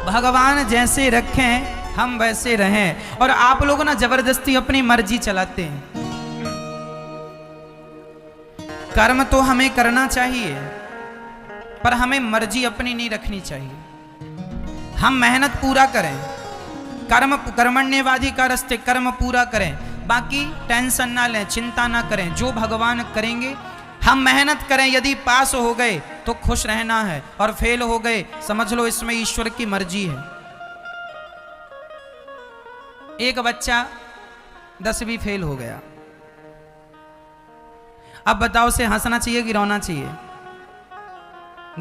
भगवान जैसे रखें हम वैसे रहें। और आप लोग ना जबरदस्ती अपनी मर्जी चलाते हैं। कर्म तो हमें करना चाहिए, पर हमें मर्जी अपनी नहीं रखनी चाहिए। हम मेहनत पूरा करें, कर्मण्येवाधिकारस्ते, कर्म पूरा करें, बाकी टेंशन ना लें, चिंता ना करें, जो भगवान करेंगे। हम मेहनत करें, यदि पास हो गए तो खुश रहना है, और फेल हो गए समझ लो इसमें ईश्वर की मर्जी है। एक बच्चा 10वीं फेल हो गया, अब बताओ उसे हंसना चाहिए कि रोना चाहिए?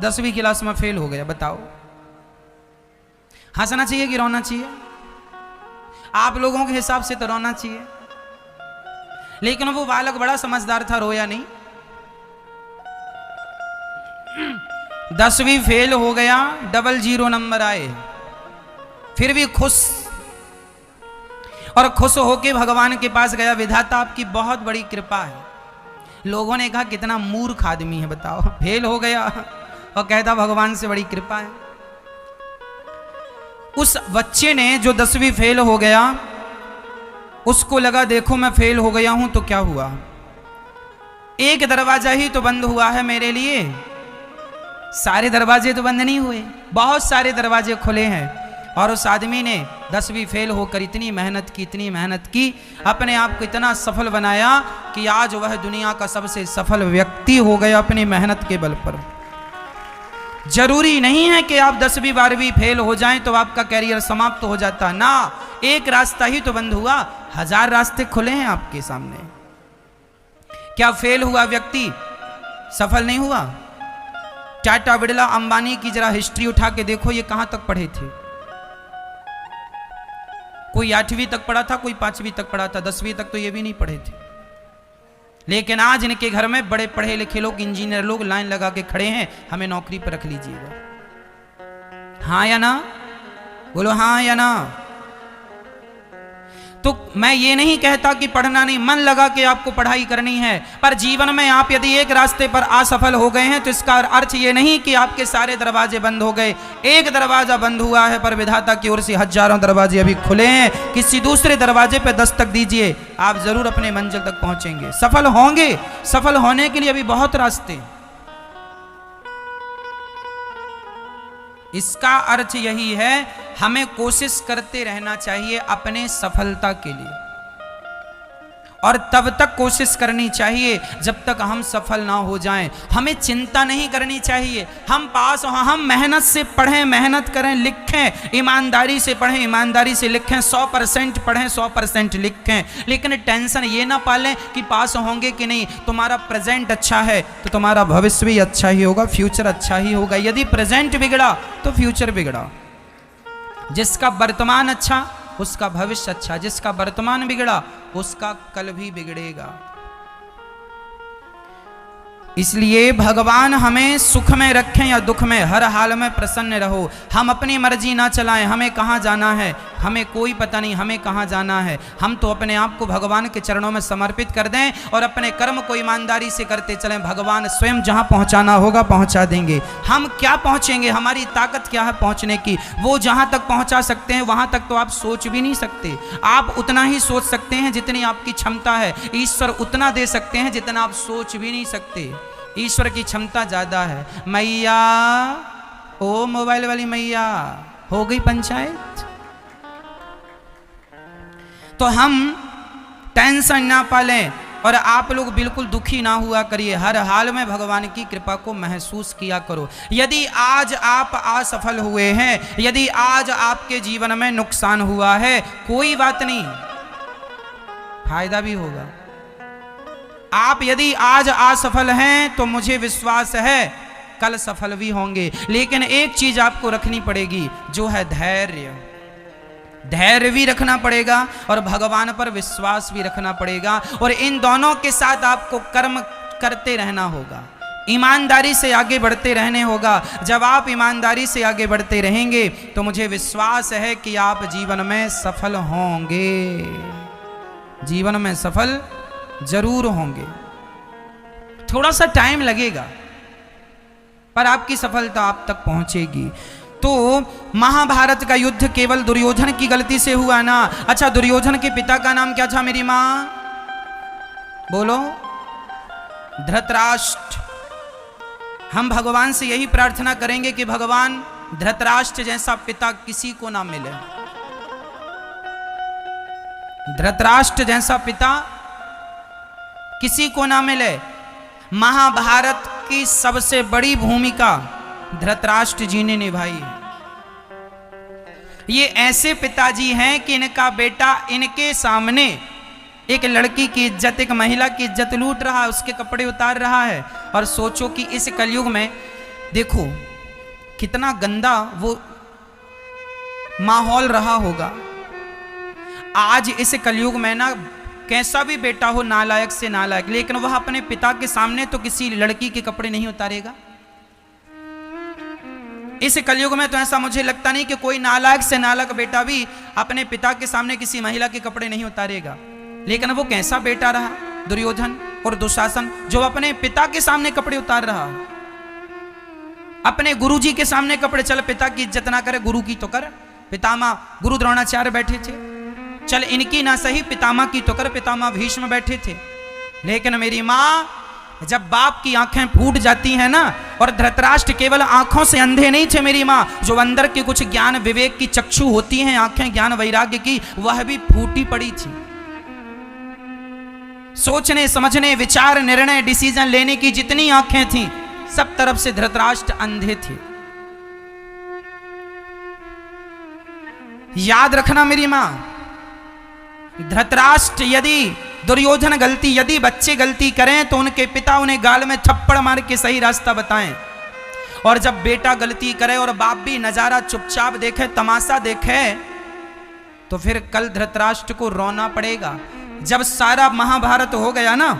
10वीं क्लास में फेल हो गया, बताओ हंसना चाहिए कि रोना चाहिए? आप लोगों के हिसाब से तो रोना चाहिए, लेकिन वो बालक बड़ा समझदार था, रोया नहीं। 10वीं फेल हो गया, 00 नंबर आए, फिर भी खुश, और खुश होके भगवान के पास गया, विधाता आपकी बहुत बड़ी कृपा है। लोगों ने कहा कितना मूर्ख आदमी है, बताओ फेल हो गया और कहता भगवान से बड़ी कृपा है। उस बच्चे ने जो 10वीं फेल हो गया, उसको लगा देखो मैं फेल हो गया हूं तो क्या हुआ, एक दरवाजा ही तो बंद हुआ है मेरे लिए, सारे दरवाजे तो बंद नहीं हुए, बहुत सारे दरवाजे खुले हैं। और उस आदमी ने 10वीं फेल होकर इतनी मेहनत की, अपने आप को इतना सफल बनाया कि आज वह दुनिया का सबसे सफल व्यक्ति हो गया अपनी मेहनत के बल पर। जरूरी नहीं है कि आप 10वीं 12वीं फेल हो जाएं तो आपका कैरियर समाप्त हो जाता ना, एक रास्ता ही तो बंद हुआ, 1000 रास्ते खुले हैं आपके सामने। क्या फेल हुआ व्यक्ति सफल नहीं हुआ? टाटा, बिड़ला, अंबानी की जरा हिस्ट्री उठा के देखो, ये कहां तक पढ़े थे? कोई 8वीं तक पढ़ा था, कोई 5वीं तक पढ़ा था, 10वीं तक तो ये भी नहीं पढ़े थे। लेकिन आज इनके घर में बड़े पढ़े लिखे लोग, इंजीनियर लोग लाइन लगा के खड़े हैं, हमें नौकरी पर रख लीजिएगा। हाँ या ना? बोलो हाँ या ना। तो मैं ये नहीं कहता कि पढ़ना नहीं, मन लगा के आपको पढ़ाई करनी है, पर जीवन में आप यदि एक रास्ते पर असफल हो गए हैं तो इसका अर्थ ये नहीं कि आपके सारे दरवाजे बंद हो गए। एक दरवाजा बंद हुआ है, पर विधाता की ओर से हजारों दरवाजे अभी खुले हैं। किसी दूसरे दरवाजे पर दस्तक दीजिए, आप जरूर अपने मंजिल तक पहुंचेंगे, सफल होंगे। सफल होने के लिए अभी बहुत रास्ते। इसका अर्थ यही है, हमें कोशिश करते रहना चाहिए अपने सफलता के लिए, और तब तक कोशिश करनी चाहिए जब तक हम सफल ना हो जाएं। हमें चिंता नहीं करनी चाहिए, हम पास हो, हम मेहनत से पढ़ें, मेहनत करें, लिखें, ईमानदारी से पढ़ें, ईमानदारी से लिखें, 100% पढ़ें, 100% लिखें, लेकिन टेंशन ये ना पालें कि पास होंगे कि नहीं। तुम्हारा प्रेजेंट अच्छा है तो तुम्हारा भविष्य भी अच्छा ही होगा, फ्यूचर अच्छा ही होगा। यदि प्रेजेंट बिगड़ा तो फ्यूचर बिगड़ा। जिसका वर्तमान अच्छा उसका भविष्य अच्छा, जिसका वर्तमान बिगड़ा उसका कल भी बिगड़ेगा। इसलिए भगवान हमें सुख में रखें या दुख में, हर हाल में प्रसन्न रहो। हम अपनी मर्जी ना चलाएं, हमें कहाँ जाना है हमें कोई पता नहीं, हमें कहाँ जाना है। हम तो अपने आप को भगवान के चरणों में समर्पित कर दें और अपने कर्म को ईमानदारी से करते चलें। भगवान स्वयं जहाँ पहुँचाना होगा पहुँचा देंगे। हम क्या पहुँचेंगे, हमारी ताकत क्या है पहुँचने की? वो जहाँ तक पहुँचा सकते हैं वहाँ तक तो आप सोच भी नहीं सकते। आप उतना ही सोच सकते हैं जितनी आपकी क्षमता है। ईश्वर उतना दे सकते हैं जितना आप सोच भी नहीं सकते। ईश्वर की क्षमता ज्यादा है। मैया, ओ मोबाइल वाली मैया, हो गई पंचायत? तो हम टेंशन ना पालें और आप लोग बिल्कुल दुखी ना हुआ करिए। हर हाल में भगवान की कृपा को महसूस किया करो। यदि आज आप असफल हुए हैं, यदि आज आपके जीवन में नुकसान हुआ है, कोई बात नहीं, फायदा भी होगा। आप यदि आज असफल हैं तो मुझे विश्वास है कल सफल भी होंगे। लेकिन एक चीज आपको रखनी पड़ेगी, जो है धैर्य। धैर्य भी रखना पड़ेगा और भगवान पर विश्वास भी रखना पड़ेगा, और इन दोनों के साथ आपको कर्म करते रहना होगा। ईमानदारी से आगे बढ़ते रहने होगा। जब आप ईमानदारी से आगे बढ़ते रहेंगे तो मुझे विश्वास है कि आप जीवन में सफल होंगे, जीवन में सफल जरूर होंगे। थोड़ा सा टाइम लगेगा पर आपकी सफलता आप तक पहुंचेगी। तो महाभारत का युद्ध केवल दुर्योधन की गलती से हुआ ना। अच्छा, दुर्योधन के पिता का नाम क्या था मेरी मां? बोलो। धृतराष्ट्र। हम भगवान से यही प्रार्थना करेंगे कि भगवान धृतराष्ट्र जैसा पिता किसी को ना मिले। धृतराष्ट्र जैसा पिता किसी को ना मिले। महाभारत की सबसे बड़ी भूमिका धृतराष्ट्र जी ने निभाई। ये ऐसे पिताजी हैं कि इनका बेटा इनके सामने एक लड़की की इज्जत, एक महिला की इज्जत लूट रहा है, उसके कपड़े उतार रहा है। और सोचो कि इस कलयुग में देखो कितना गंदा वो माहौल रहा होगा। आज इस कलयुग में ना कैसा भी बेटा हो, नालायक से नालायक, लेकिन वह अपने पिता के सामने तो किसी लड़की के कपड़े नहीं उतारेगा। इस कलयुग में तो ऐसा मुझे लगता नहीं कि कोई नालायक से नालायक बेटा भी अपने पिता के सामने किसी महिला के कपड़े नहीं उतारेगा। लेकिन वो कैसा बेटा रहा दुर्योधन और दुशासन, जो अपने पिता के सामने कपड़े उतार रहा। अपने गुरुजी के सामने कपड़े, चल पिता की इज्जत ना करे गुरु की तो कर। पितामह गुरु द्रोणाचार्य बैठे थे, चल इनकी ना सही पितामह की तो कर, पितामह भीष्म बैठे थे। लेकिन मेरी माँ, जब बाप की आंखें फूट जाती हैं ना, और धृतराष्ट्र केवल आंखों से अंधे नहीं थे मेरी माँ, जो अंदर के कुछ ज्ञान विवेक की चक्षु होती हैं, आंखें ज्ञान वैराग्य की, वह भी फूटी पड़ी थी। सोचने समझने, विचार निर्णय डिसीजन लेने की जितनी आंखें थी, सब तरफ से धृतराष्ट्र अंधे थे। याद रखना मेरी मां, धृतराष्ट्र यदि दुर्योधन गलती, यदि बच्चे गलती करें तो उनके पिता उन्हें गाल में थप्पड़ मार के सही रास्ता बताएं। और जब बेटा गलती करे और बाप भी नजारा चुपचाप देखे, तमाशा देखे, तो फिर कल धृतराष्ट्र को रोना पड़ेगा। जब सारा महाभारत हो गया ना,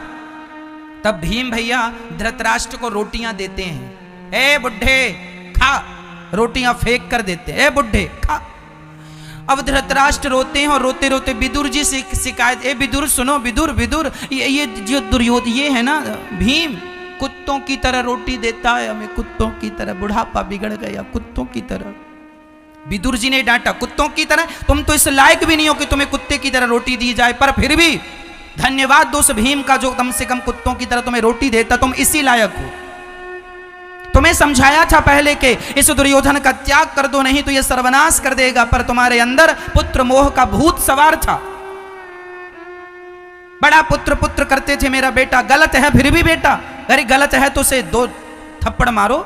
तब भीम भैया धृतराष्ट्र को रोटियां देते हैं। ए बुढ़े खा, रोटियां फेंक कर देते हैं, ए बुढ़े खा। अब धृतराष्ट्र रोते हैं और रोते रोते विदुर जी से शिकायत, ए विदुर सुनो, विदुर विदुर, ये जो दुर्योधन ये है ना भीम, कुत्तों की तरह रोटी देता है हमें, कुत्तों की तरह, बुढ़ापा बिगड़ गया कुत्तों की तरह। विदुर जी ने डांटा, कुत्तों की तरह? तुम तो इस लायक भी नहीं हो कि तुम्हें कुत्ते की तरह रोटी दी जाए, पर फिर भी धन्यवाद दो उस भीम का जो कम से कम कुत्तों की तरह तुम्हें रोटी देता, तुम इसी लायक हो। तुम्हें समझाया था पहले के इस दुर्योधन का त्याग कर दो, नहीं तो यह सर्वनाश कर देगा, पर तुम्हारे अंदर पुत्र मोह का भूत सवार था। बड़ा पुत्र पुत्र करते थे, मेरा बेटा गलत है, फिर भी बेटा, अरे गलत है तो उसे 2 थप्पड़ मारो,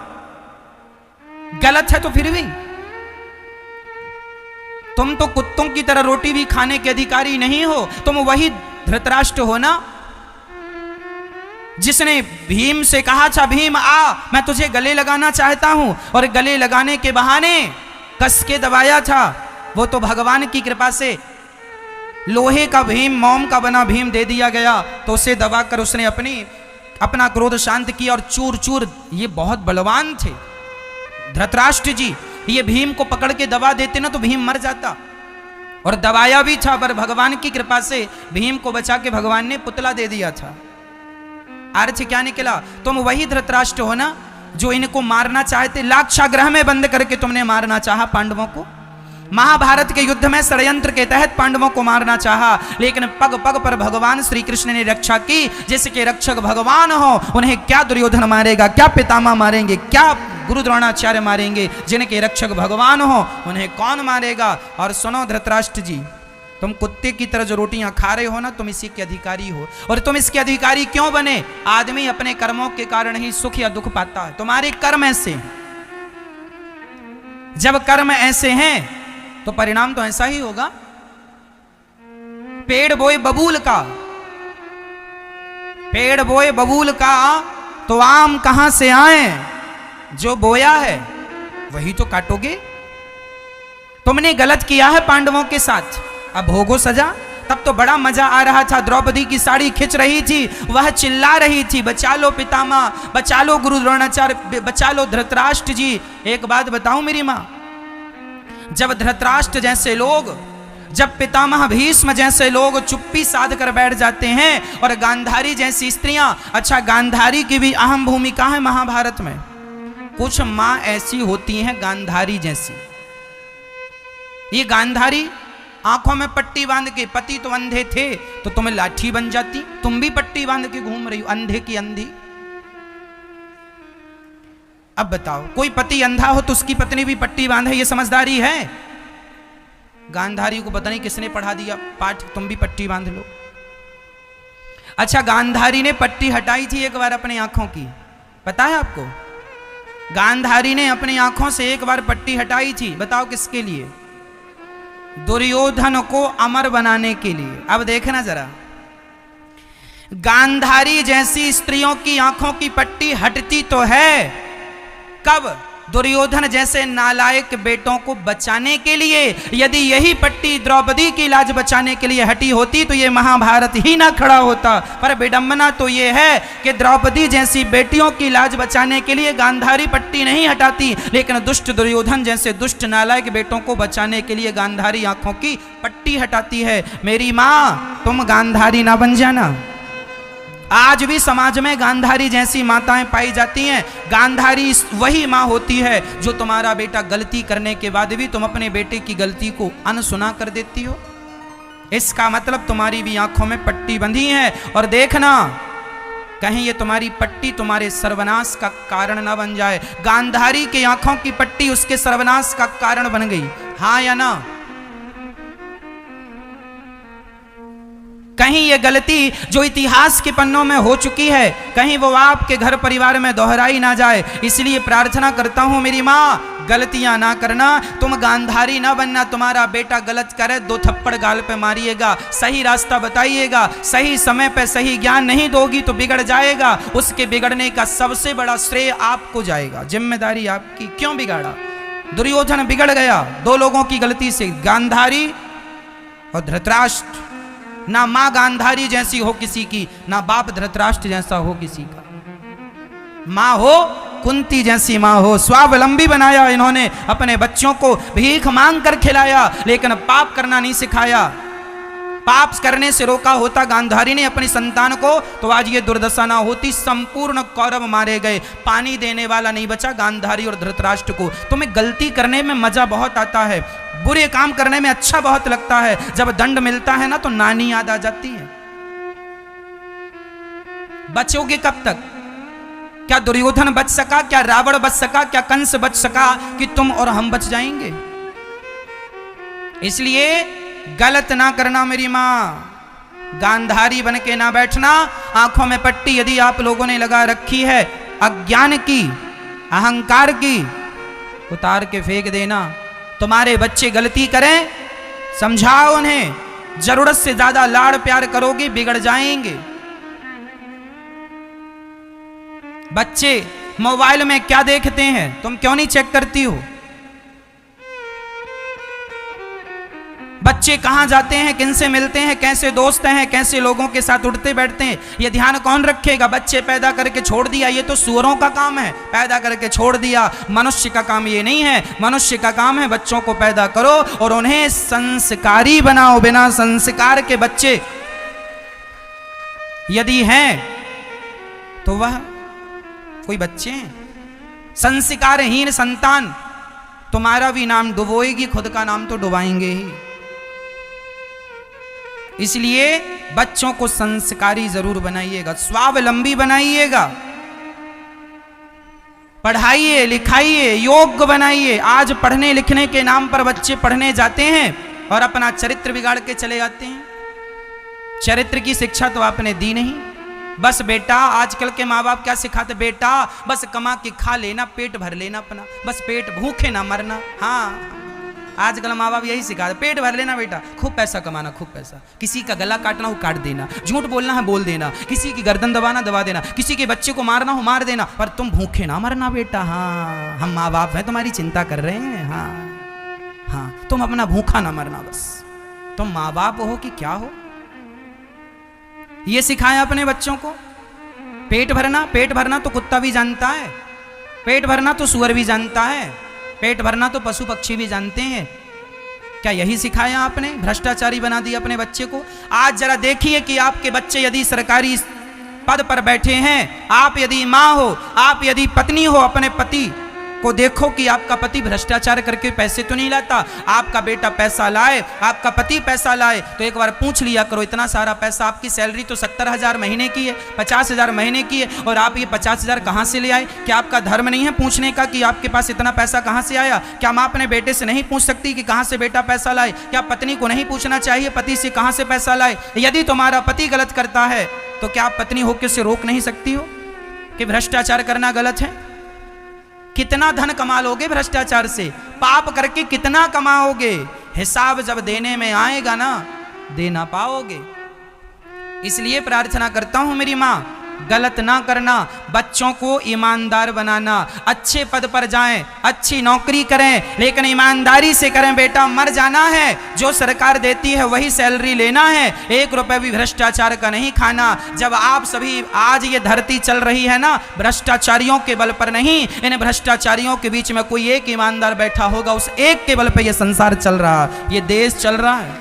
गलत है तो फिर भी। तुम तो कुत्तों की तरह रोटी भी खाने के अधिकारी नहीं हो, तुम वही धृतराष्ट्र हो ना जिसने भीम से कहा था, भीम आ, मैं तुझे गले लगाना चाहता हूं, और गले लगाने के बहाने कस के दबाया था। वो तो भगवान की कृपा से लोहे का भीम, मोम का बना भीम दे दिया गया, तो उसे दबाकर उसने अपना क्रोध शांत किया और चूर चूर। ये बहुत बलवान थे धृतराष्ट्र जी, ये भीम को पकड़ के दबा देते ना तो भीम मर जाता, और दबाया भी था, पर भगवान की कृपा से भीम को बचा के भगवान ने पुतला दे दिया था। अर्थ क्या निकला? तुम वही धृतराष्ट्र हो ना जो इनको मारना चाहते, लाक्षागृह में बंद करके तुमने मारना चाहा पांडवों को। महाभारत के युद्ध में षड्यंत्र के तहत पांडवों को मारना चाहा, लेकिन पग पग पर भगवान श्री कृष्ण ने रक्षा की। जिसके रक्षक भगवान हो उन्हें क्या दुर्योधन मारेगा, क्या पितामह मारेंगे, क्या गुरु द्रोणाचार्य मारेंगे? जिनके रक्षक भगवान हो उन्हें कौन मारेगा? और सुनो धृतराष्ट्र जी, तुम कुत्ते की तरह जो रोटियां खा रहे हो ना, तुम इसी के अधिकारी हो। और तुम इसके अधिकारी क्यों बने? आदमी अपने कर्मों के कारण ही सुख या दुख पाता है। तुम्हारे कर्म ऐसे हैं, जब कर्म ऐसे हैं तो परिणाम तो ऐसा ही होगा। पेड़ बोए बबूल का, पेड़ बोए बबूल का, तो आम कहां से आए? जो बोया है वही तो काटोगे। तुमने गलत किया है पांडवों के साथ, अब भोगो सजा। तब तो बड़ा मजा आ रहा था, द्रौपदी की साड़ी खिंच रही थी, वह चिल्ला रही थी, बचा लो पितामह, बचा लो गुरु द्रोणाचार्य, बचा लो धृतराष्ट्र जी। एक बात बताऊं मेरी मां, जब धृतराष्ट्र जैसे लोग, जब पितामह भीष्म जैसे लोग चुप्पी साध कर बैठ जाते हैं, और गांधारी जैसी स्त्रियां, अच्छा गांधारी की भी अहम भूमिका है महाभारत में। कुछ माँ ऐसी होती हैं गांधारी जैसी। ये गांधारी आंखों में पट्टी बांध के, पति तो अंधे थे तो तुम्हें लाठी बन जाती, तुम भी पट्टी बांध के घूम रही हो अंधे की अंधी। अब बताओ, कोई पति अंधा हो तो उसकी पत्नी भी पट्टी बांधे, ये समझदारी है? गांधारी को पता नहीं किसने पढ़ा दिया पाठ, तुम भी पट्टी बांध लो। अच्छा, गांधारी ने पट्टी हटाई थी एक बार अपनी आंखों की, पता है आपको? गांधारी ने अपनी आंखों से एक बार पट्टी हटाई थी, बताओ किसके लिए? दुर्योधन को अमर बनाने के लिए। अब देखना जरा, गांधारी जैसी स्त्रियों की आंखों की पट्टी हटती तो है कब? दुर्योधन जैसे नालायक बेटों को बचाने के लिए। यदि यही पट्टी द्रौपदी की लाज बचाने के लिए हटी होती तो ये महाभारत ही ना खड़ा होता। पर विडंबना तो ये है कि द्रौपदी जैसी बेटियों की लाज बचाने के लिए गांधारी पट्टी नहीं हटाती, लेकिन दुष्ट दुर्योधन जैसे दुष्ट नालायक बेटों को बचाने के लिए गांधारी आंखों की पट्टी हटाती है। मेरी माँ, तुम गांधारी ना बन जाना। आज भी समाज में गांधारी जैसी माताएं पाई जाती हैं। गांधारी वही माँ होती है जो तुम्हारा बेटा गलती करने के बाद भी तुम अपने बेटे की गलती को अनसुना कर देती हो। इसका मतलब तुम्हारी भी आंखों में पट्टी बंधी है। और देखना, कहीं ये तुम्हारी पट्टी तुम्हारे सर्वनाश का कारण न बन जाए। गांधारी की आंखों की पट्टी उसके सर्वनाश का कारण बन गई, हाँ या ना? कहीं ये गलती जो इतिहास के पन्नों में हो चुकी है, कहीं वो आपके घर परिवार में दोहराई ना जाए। इसलिए प्रार्थना करता हूं मेरी माँ, गलतियां ना करना, तुम गांधारी ना बनना। तुम्हारा बेटा गलत करे, 2 थप्पड़ गाल पे मारिएगा, सही रास्ता बताइएगा, सही समय पे सही ज्ञान नहीं दोगी तो बिगड़ जाएगा। उसके बिगड़ने का सबसे बड़ा श्रेय आपको जाएगा, जिम्मेदारी आपकी। क्यों बिगाड़ा? दुर्योधन बिगड़ गया 2 लोगों की गलती से, गांधारी और धृतराष्ट्र। ना मां गांधारी जैसी हो किसी की, ना बाप धृतराष्ट्र जैसा हो किसी का। मां हो कुंती जैसी मां हो। स्वावलंबी बनाया इन्होंने अपने बच्चों को, भीख मांग कर खिलाया, लेकिन पाप करना नहीं सिखाया। पाप करने से रोका होता गांधारी ने अपनी संतान को तो आज ये दुर्दशा ना होती। संपूर्ण कौरव मारे गए, पानी देने वाला नहीं बचा गांधारी और धृतराष्ट्र को। तुम्हें गलती करने में मजा बहुत आता है, बुरे काम करने में अच्छा बहुत लगता है। जब दंड मिलता है ना तो नानी याद आ जाती है। बचोगे कब तक? क्या दुर्योधन बच सका? क्या रावण बच सका? क्या कंस बच सका कि तुम और हम बच जाएंगे? इसलिए गलत ना करना मेरी मां, गांधारी बन के ना बैठना। आंखों में पट्टी यदि आप लोगों ने लगा रखी है अज्ञान की, अहंकार की, उतार के फेंक देना। तुम्हारे बच्चे गलती करें, समझाओ उन्हें, जरूरत से ज्यादा लाड़ प्यार करोगे बिगड़ जाएंगे। बच्चे मोबाइल में क्या देखते हैं तुम क्यों नहीं चेक करती हो? बच्चे कहां जाते हैं, किनसे मिलते हैं, कैसे दोस्त हैं, कैसे लोगों के साथ उठते बैठते हैं, ये ध्यान कौन रखेगा? बच्चे पैदा करके छोड़ दिया, ये तो सूअरों का काम है, पैदा करके छोड़ दिया। मनुष्य का काम ये नहीं है। मनुष्य का काम है बच्चों को पैदा करो और उन्हें संस्कारी बनाओ। बिना संस्कार के बच्चे यदि हैं तो वह कोई बच्चे हैं। संस्कारहीन संतान तुम्हारा भी नाम डुबोएगी, खुद का नाम तो डुबाएंगे ही। इसलिए बच्चों को संस्कारी जरूर बनाइएगा, स्वावलंबी बनाइएगा, पढ़ाइए लिखाइए, योग्य बनाइए। आज पढ़ने लिखने के नाम पर बच्चे पढ़ने जाते हैं और अपना चरित्र बिगाड़ के चले जाते हैं। चरित्र की शिक्षा तो आपने दी नहीं। बस बेटा, आजकल के माँ बाप क्या सिखाते? बेटा बस कमा के खा लेना, पेट भर लेना अपना, बस पेट भूखे ना मरना। हाँ, आजकल माँ बाप यही सिखाते, पेट भर लेना बेटा, खूब पैसा कमाना, खूब पैसा। किसी का गला काटना हो काट देना, झूठ बोलना है बोल देना, किसी की गर्दन दबाना दबा देना, किसी के बच्चे को मारना हो मार देना, पर तुम भूखे ना मरना बेटा। हाँ, हम माँ बाप हैं, तुम्हारी चिंता कर रहे हैं। हाँ हाँ, तुम अपना भूखा ना मरना बस। तुम माँ बाप हो कि क्या हो? ये सिखाया अपने बच्चों को। पेट भरना, पेट भरना तो कुत्ता भी जानता है, पेट भरना तो सुअर भी जानता है, पेट भरना तो पशु पक्षी भी जानते हैं। क्या यही सिखाया आपने? भ्रष्टाचारी बना दिया अपने बच्चे को। आज जरा देखिए कि आपके बच्चे यदि सरकारी पद पर बैठे हैं। आप यदि माँ हो, आप यदि पत्नी हो, अपने पति को देखो कि आपका पति भ्रष्टाचार करके पैसे तो नहीं लाता। आपका बेटा पैसा लाए, आपका पति पैसा लाए, तो एक बार पूछ लिया करो, इतना सारा पैसा, आपकी सैलरी तो 70,000 महीने की है, 50,000 महीने की है, और आप ये 50,000 कहाँ से ले आए? क्या आपका धर्म नहीं है पूछने का कि आपके पास इतना पैसा कहाँ से आया? क्या माँ अपने बेटे से नहीं पूछ सकती कि कहाँ से बेटा पैसा लाए? क्या पत्नी को नहीं पूछना चाहिए पति से कहाँ से पैसा लाए? यदि तुम्हारा पति गलत करता है तो क्या आप पत्नी होकर उसे रोक नहीं सकती हो कि भ्रष्टाचार करना गलत है? कितना धन कमा लोगे भ्रष्टाचार से? पाप करके कितना कमाओगे? हिसाब जब देने में आएगा ना, दे ना पाओगे। इसलिए प्रार्थना करता हूं मेरी माँ, गलत ना करना, बच्चों को ईमानदार बनाना, अच्छे पद पर जाएं, अच्छी नौकरी करें, लेकिन ईमानदारी से करें। बेटा मर जाना है, जो सरकार देती है वही सैलरी लेना है, 1 रुपए भी भ्रष्टाचार का नहीं खाना। जब आप सभी आज ये धरती चल रही है ना, भ्रष्टाचारियों के बल पर नहीं, इन भ्रष्टाचारियों के बीच में कोई एक ईमानदार बैठा होगा, उस एक के बल पर यह संसार चल रहा है, ये देश चल रहा है,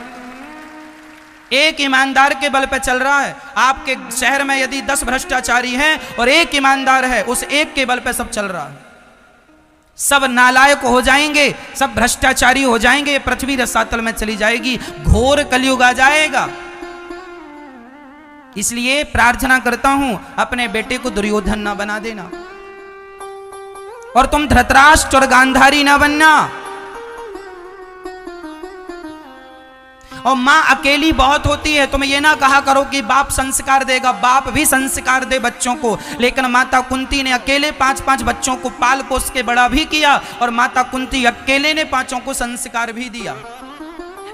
एक ईमानदार के बल पे चल रहा है। आपके शहर में यदि 10 भ्रष्टाचारी हैं और एक ईमानदार है, उस एक के बल पे सब चल रहा है। सब नालायक हो जाएंगे, सब भ्रष्टाचारी हो जाएंगे, पृथ्वी रसातल में चली जाएगी, घोर कलयुग आ जाएगा। इसलिए प्रार्थना करता हूं, अपने बेटे को दुर्योधन ना बना देना, और तुम धृतराष्ट्र और गांधारी ना बनना। और मां अकेली बहुत होती है, तुम ये ना कहा करो कि बाप संस्कार देगा, बाप भी संस्कार दे बच्चों को, लेकिन माता कुंती ने अकेले 5-5 बच्चों को पाल पोस के बड़ा भी किया, और माता कुंती अकेले ने 5 को संस्कार भी दिया।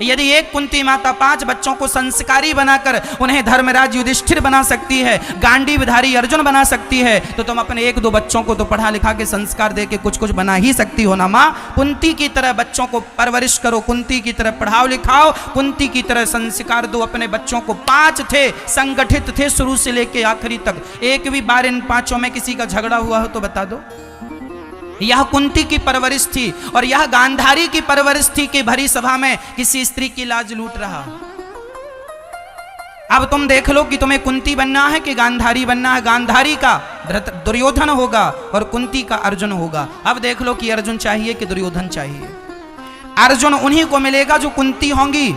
यदि एक कुंती माता 5 बच्चों को संस्कारी बनाकर उन्हें धर्मराज युधिष्ठिर बना सकती है, गांडीवधारी अर्जुन बना सकती है, तो तुम अपने 1-2 बच्चों को तो पढ़ा लिखा के संस्कार दे के कुछ कुछ बना ही सकती हो ना माँ। कुंती की तरह बच्चों को परवरिश करो, कुंती की तरह पढ़ाओ लिखाओ, कुंती की तरह संस्कार दो अपने बच्चों को। 5 थे, संगठित थे शुरू से लेके आखिरी तक, एक भी बार इन 5 में किसी का झगड़ा हुआ हो तो बता दो। यह कुंती की परवरिश थी, और यह गांधारी की परवरिश थी कि भरी सभा में किसी स्त्री की लाज लूट रहा। अब तुम देख लो कि तुम्हें कुंती बनना है कि गांधारी बनना है। गांधारी का दुर्योधन होगा और कुंती का अर्जुन होगा। अब देख लो कि अर्जुन चाहिए कि दुर्योधन चाहिए। अर्जुन उन्हीं को मिलेगा जो कुंती होंगी,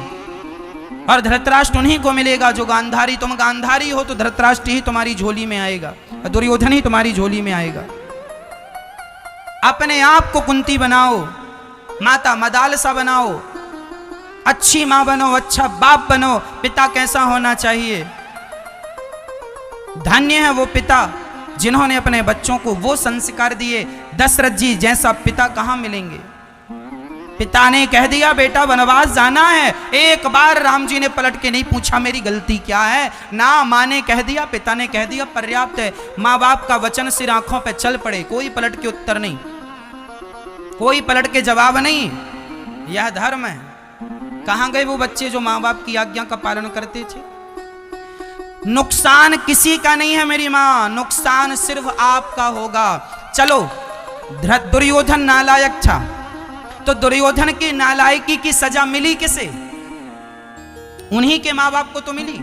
और धृतराष्ट्र उन्हीं को मिलेगा जो गांधारी। तुम गांधारी हो तो धृतराष्ट्र ही तुम्हारी झोली में आएगा, दुर्योधन ही तुम्हारी झोली में आएगा। अपने आप को कुंती बनाओ, माता मदालसा बनाओ, अच्छी मां बनो, अच्छा बाप बनो। पिता कैसा होना चाहिए? धन्य है वो पिता जिन्होंने अपने बच्चों को वो संस्कार दिए। दशरथ जी जैसा पिता कहां मिलेंगे? पिता ने कह दिया बेटा वनवास जाना है, एक बार राम जी ने पलट के नहीं पूछा मेरी गलती क्या है ना। माँ ने कह दिया, पिता ने कह दिया, पर्याप्त है। माँ बाप का वचन सिर आंखों पे चल पड़े, कोई पलट के उत्तर नहीं, कोई पलट के जवाब नहीं। यह धर्म है। कहां गए वो बच्चे जो माँ बाप की आज्ञा का पालन करते थे? नुकसान किसी का नहीं है मेरी माँ, नुकसान सिर्फ आपका होगा। चलो दुर्योधन नालायक था, तो दुर्योधन की नालायकी की सजा मिली किसे? उन्हीं के मां बाप को तो मिली।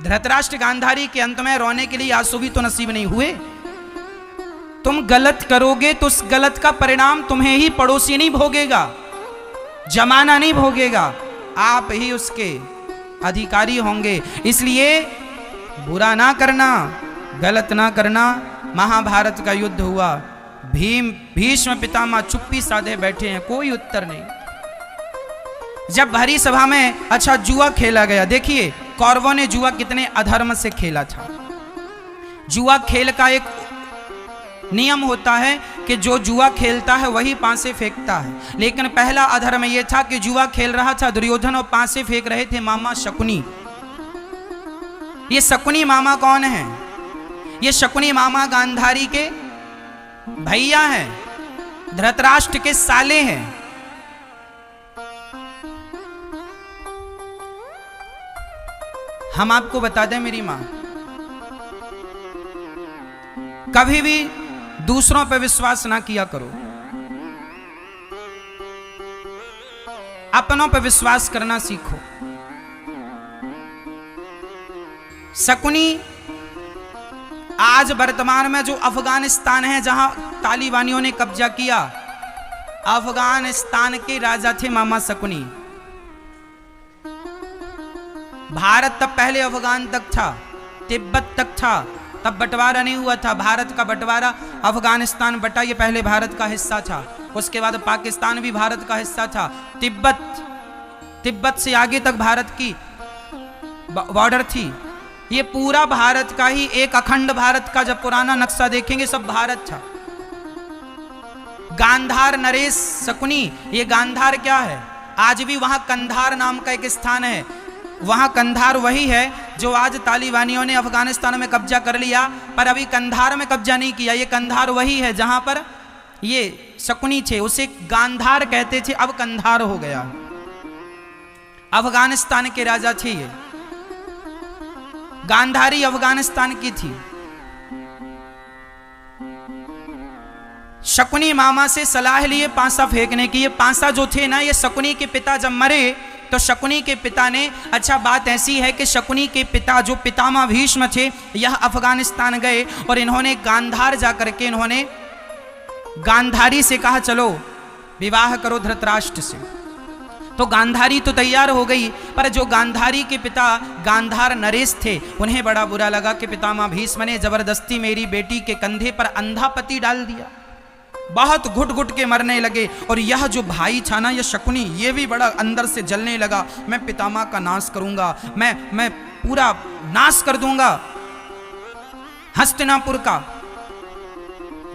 धृतराष्ट्र गांधारी के अंत में रोने के लिए आंसू भी तो नसीब नहीं हुए। तुम गलत करोगे तो उस गलत का परिणाम तुम्हें ही पड़ोसी नहीं भोगेगा, जमाना नहीं भोगेगा, आप ही उसके अधिकारी होंगे। इसलिए बुरा ना करना, गलत ना करना। महाभारत का युद्ध हुआ, भीष्म पितामह चुप्पी साधे बैठे हैं, कोई उत्तर नहीं। जब भरी सभा में अच्छा जुआ खेला गया, देखिए कौरवों ने जुआ कितने अधर्म से खेला था। जुआ खेल का एक नियम होता है कि जो जुआ खेलता है वही पांसे फेंकता है, लेकिन पहला अधर्म यह था कि जुआ खेल रहा था दुर्योधन और पांसे फेंक रहे थे मामा शकुनी। ये शकुनी मामा कौन है? ये शकुनी मामा गांधारी के भैया हैं, धृतराष्ट्र के साले हैं। हम आपको बता दें मेरी मां, कभी भी दूसरों पर विश्वास ना किया करो, अपनों पर विश्वास करना सीखो। शकुनी आज वर्तमान में जो अफगानिस्तान है जहां तालिबानियों ने कब्जा किया, अफगानिस्तान के राजा थे मामा शकुनी। भारत तब पहले अफगान तक था, तिब्बत तक था, तब बंटवारा नहीं हुआ था। भारत का बंटवारा, अफगानिस्तान बटा, ये पहले भारत का हिस्सा था। उसके बाद पाकिस्तान भी भारत का हिस्सा था। तिब्बत से आगे तक भारत की बॉर्डर थी। ये पूरा भारत का ही एक अखंड भारत का जब पुराना नक्शा देखेंगे सब भारत था। गांधार नरेश शकुनी, ये गांधार क्या है? आज भी वहां कंधार नाम का एक स्थान है। वहां कंधार वही है जो आज तालिबानियों ने अफगानिस्तान में कब्जा कर लिया, पर अभी कंधार में कब्जा नहीं किया। ये कंधार वही है जहां पर ये शकुनी थे, उसे गांधार कहते थे, अब कंधार हो गया। अफगानिस्तान के राजा थे ये। गांधारी अफगानिस्तान की थी। शकुनी मामा से सलाह लिए पांसा फेंकने की। ये पांसा जो थे ना, ये शकुनी के पिता जब मरे तो शकुनी के पिता ने, अच्छा बात ऐसी है कि शकुनी के पिता जो पितामह भीष्म थे, यह अफगानिस्तान गए और इन्होंने गांधार जाकर के इन्होंने गांधारी से कहा चलो विवाह करो धृतराष्ट्र से। तो गांधारी तो तैयार हो गई, पर जो गांधारी के पिता गांधार नरेश थे, उन्हें बड़ा बुरा लगा कि पितामह भीष्म ने जबरदस्ती मेरी बेटी के कंधे पर अंधापति डाल दिया। बहुत घुट घुट के मरने लगे। और यह जो भाई था ना, यह शकुनी, ये भी बड़ा अंदर से जलने लगा। मैं पितामह का नाश करूंगा, मैं पूरा नाश कर दूंगा हस्तिनापुर का।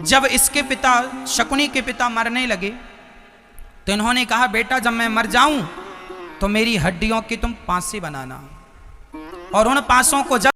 जब इसके पिता, शकुनी के पिता मरने लगे तो इन्होंने कहा बेटा जब मैं मर जाऊं तो मेरी हड्डियों की तुम पांसे बनाना, और उन पांसों को जब